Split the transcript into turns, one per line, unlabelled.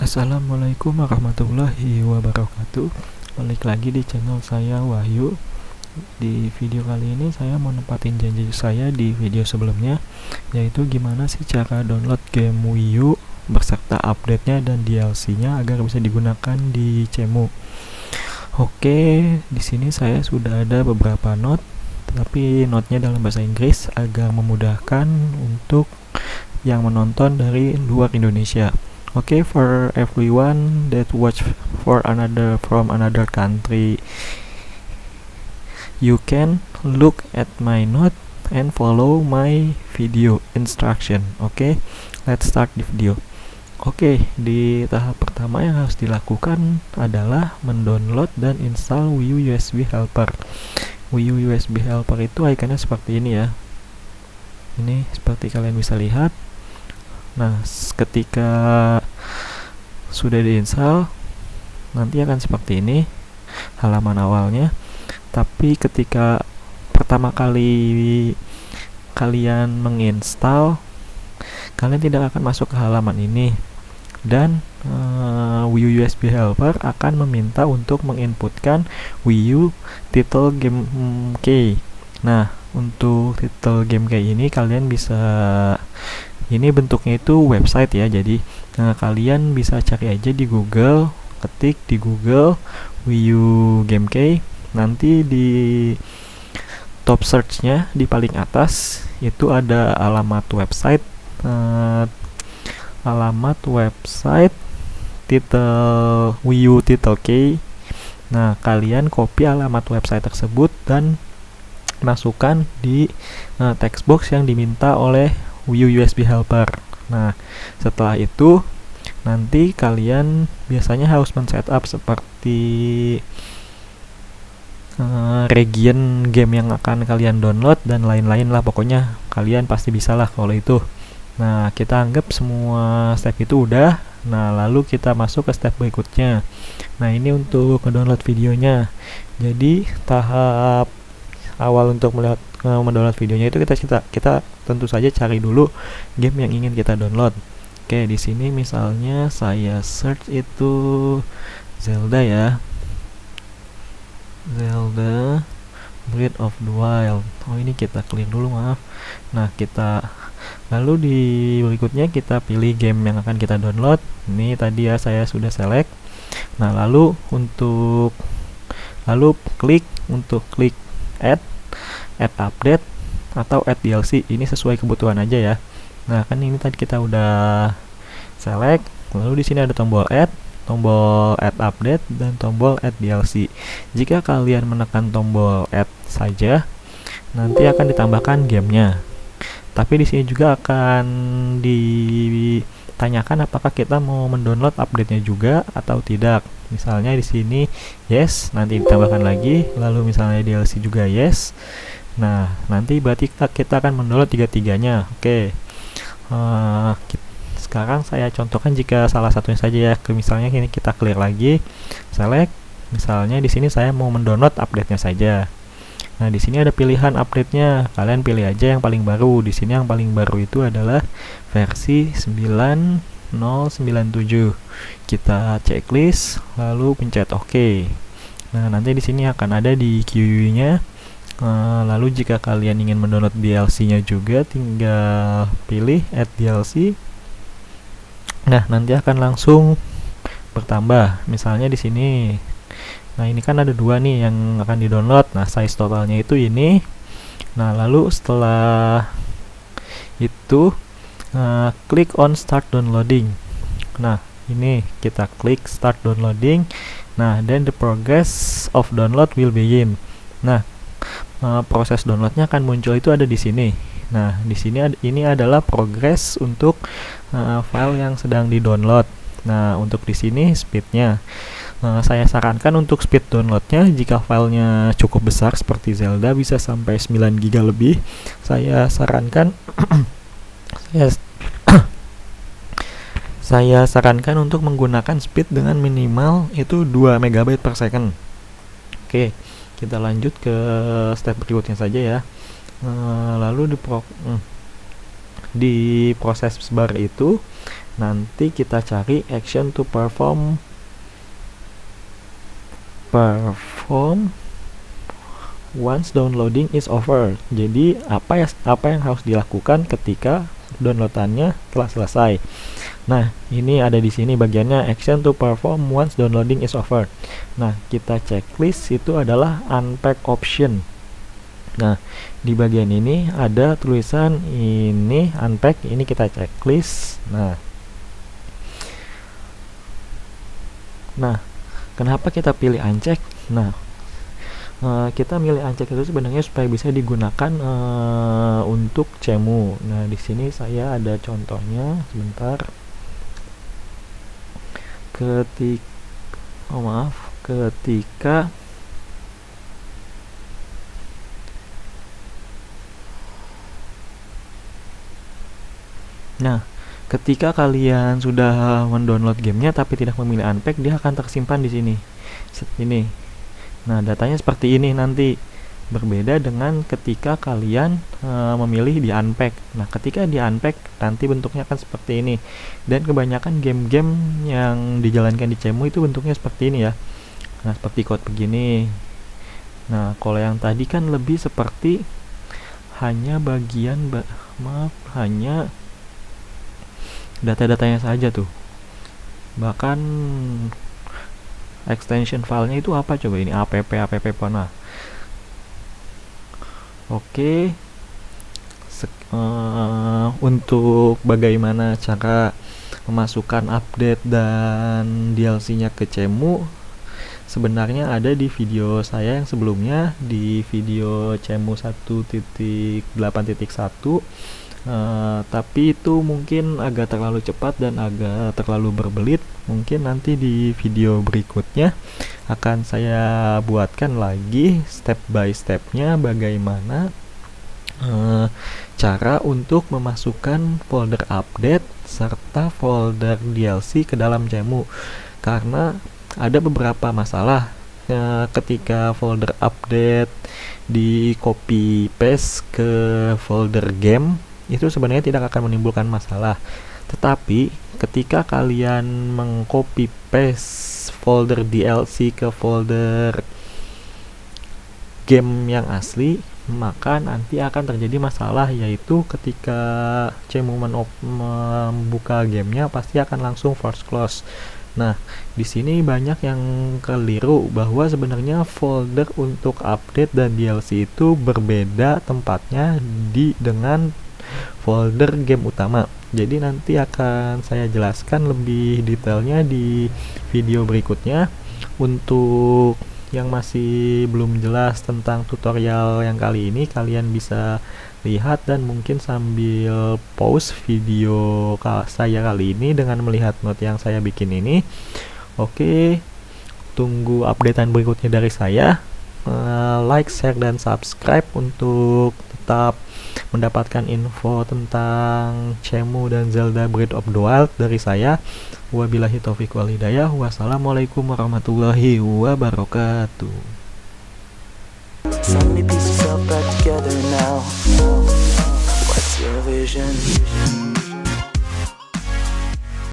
Assalamualaikum warahmatullahi wabarakatuh. Balik lagi di channel saya, Wahyu. Di video kali ini saya mau nempatin janji saya di video sebelumnya, yaitu gimana sih cara download game Wii U beserta update-nya dan DLC-nya agar bisa digunakan di Cemu. Oke, di sini saya sudah ada beberapa note, tapi note-nya dalam bahasa Inggris agar memudahkan untuk yang menonton dari luar Indonesia. Okay, for everyone that watch from another country, you can look at my note and follow my video instruction. Okay, let's start the video. Oke, di tahap pertama yang harus dilakukan adalah mendownload dan install Wii U USB Helper. Wii U USB Helper itu ikonnya seperti ini ya. Ini seperti kalian bisa lihat. Nah, ketika sudah diinstal, nanti akan seperti ini halaman awalnya. Tapi ketika pertama kali kalian menginstal, kalian tidak akan masuk ke halaman ini. Dan Wii U USB Helper akan meminta untuk menginputkan Wii U title game key. Nah, untuk title game key ini kalian bisa, ini bentuknya itu website ya, jadi kalian bisa cari aja di Google, ketik di Google Wii U Game Key, nanti di top search-nya di paling atas itu ada alamat website title Wii U title key. Nah, kalian copy alamat website tersebut dan masukkan di text box yang diminta oleh Wii U USB Helper. Nah, setelah itu nanti kalian biasanya harus men-setup seperti region game yang akan kalian download dan lain-lain lah, pokoknya kalian pasti bisa lah kalau itu. Nah, kita anggap semua step itu udah. Nah, lalu kita masuk ke step berikutnya. Nah, ini untuk ngedownload videonya. Jadi tahap awal untuk mendownload videonya itu kita tentu saja cari dulu game yang ingin kita download. Oke, di sini misalnya saya search itu Zelda ya. Zelda Breath of the Wild. Oh, ini kita klik dulu, maaf. Nah, lalu di berikutnya kita pilih game yang akan kita download. Ini tadi ya saya sudah select. Nah, lalu klik add update atau add DLC. Ini sesuai kebutuhan aja ya. Nah, kan ini tadi kita udah select, lalu di sini ada tombol add update dan tombol add DLC. Jika kalian menekan tombol add saja, nanti akan ditambahkan gamenya. Tapi di sini juga akan ditanyakan apakah kita mau mendownload update-nya juga atau tidak. Misalnya di sini yes, nanti ditambahkan lagi, lalu misalnya DLC juga yes. Nah, nanti berarti kita akan mendownload tiga-tiganya. Oke. Sekarang saya contohkan jika salah satunya saja ya. Misalnya ini kita clear lagi, select. Misalnya di sini saya mau mendownload update-nya saja. Nah, di sini ada pilihan update-nya. Kalian pilih aja yang paling baru. Di sini yang paling baru itu adalah versi 9.097. Kita checklist, lalu pencet OK. Nah, nanti di sini akan ada di queue-nya. Lalu jika kalian ingin mendownload DLC-nya juga, tinggal pilih add DLC. Nah, nanti akan langsung bertambah. Misalnya di sini. Nah, ini kan ada dua nih yang akan di-download. Nah, size totalnya itu ini. Nah, lalu setelah itu klik on start downloading. Nah, ini kita klik start downloading. Nah, then the progress of download will begin. Nah, proses downloadnya akan muncul itu ada di sini. Nah, di sini ini adalah progress untuk file yang sedang di-download. Nah, untuk di sini speednya, saya sarankan untuk speed downloadnya jika filenya cukup besar seperti Zelda bisa sampai 9 GB lebih, saya sarankan saya sarankan untuk menggunakan speed dengan minimal itu 2 MB per second. Oke, kita lanjut ke step berikutnya saja ya. Lalu di proses bar itu nanti kita cari action to perform once downloading is over. Jadi apa yang harus dilakukan ketika downloadannya telah selesai. Nah, ini ada di sini bagiannya action to perform once downloading is over. Nah, kita checklist itu adalah unpack option. Nah, di bagian ini ada tulisan ini unpack, ini kita checklist. Nah, kenapa kita pilih uncheck? Nah, kita milih uncheck itu sebenarnya supaya bisa digunakan untuk Cemu. Nah, di sini saya ada contohnya, sebentar. Ketika ketika kalian sudah mendownload gamenya tapi tidak memilih unpack, dia akan tersimpan di sini. Ini. Nah, datanya seperti ini nanti. Berbeda dengan ketika kalian memilih di unpack. Nah, ketika di unpack nanti bentuknya akan seperti ini. Dan kebanyakan game-game yang dijalankan di Cemu itu bentuknya seperti ini ya. Nah, seperti code begini. Nah, kalau yang tadi kan lebih seperti hanya bagian hanya data-datanya saja tuh. Bahkan extension filenya itu apa coba, ini app nah. Oke. Untuk bagaimana cara memasukkan update dan DLC-nya ke Cemu, sebenarnya ada di video saya yang sebelumnya, di video Cemu 1.8.1. Tapi itu mungkin agak terlalu cepat dan agak terlalu berbelit. Mungkin nanti di video berikutnya akan saya buatkan lagi step by stepnya bagaimana cara untuk memasukkan folder update serta folder DLC ke dalam Cemu, karena ada beberapa masalah ketika folder update di copy paste ke folder game. Itu sebenarnya tidak akan menimbulkan masalah, tetapi ketika kalian mengcopy paste folder DLC ke folder game yang asli, maka nanti akan terjadi masalah, yaitu ketika Cemu membuka gamenya pasti akan langsung force close. Nah, di sini banyak yang keliru bahwa sebenarnya folder untuk update dan DLC itu berbeda tempatnya dengan folder game utama. Jadi nanti akan saya jelaskan lebih detailnya di video berikutnya. Untuk yang masih belum jelas tentang tutorial yang kali ini, kalian bisa lihat dan mungkin sambil pause video saya kali ini dengan melihat note yang saya bikin ini. Oke, tunggu updatean berikutnya dari saya. Like, share, dan subscribe untuk tetap mendapatkan info tentang Cemu dan Zelda Breath of the Wild dari saya. Wabillahi taufiq wal hidayah. Wassalamualaikum warahmatullahi wabarakatuh. So many pieces all back together now. What's your vision?